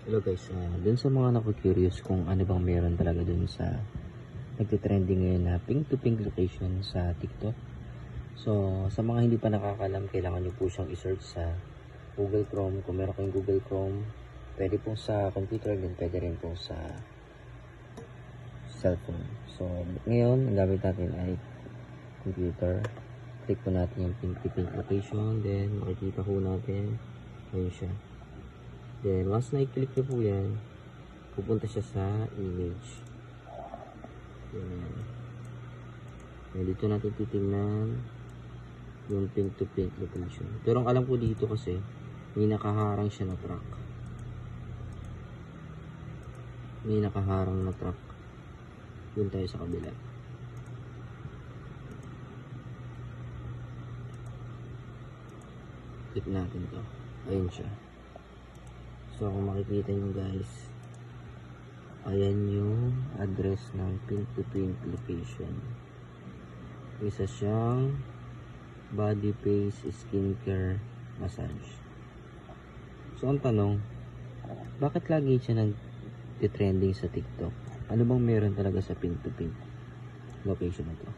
Hello guys, dun sa mga naku-curious kung ano bang meron talaga dun sa nagtitrending ngayon na pink to pink location sa TikTok. So, sa mga hindi pa nakakalam, kailangan nyo po siyang i-search sa Google Chrome. Kung meron kayong Google Chrome, pwede po sa computer, din pwede rin po sa cellphone. So, ngayon, ang gamit natin ay computer. Click po natin yung pink to pink location, then makikita po natin, ayun siya. Then, once na-click nyo po yan, pupunta siya sa image. Yan. Then, dito natin titingnan yung pink to pink location. Pero ang alam ko dito kasi, may nakaharang siya na truck. May nakaharang na truck. Yun tayo sa kabila. Click natin to. Ayun siya. So, kung makikita nyo guys, ayan yung address ng pink to pink location. Isa siyang body face skincare massage. So, ang tanong, bakit lagi siya nag-trending sa TikTok? Ano bang meron talaga sa pink to pink location na to?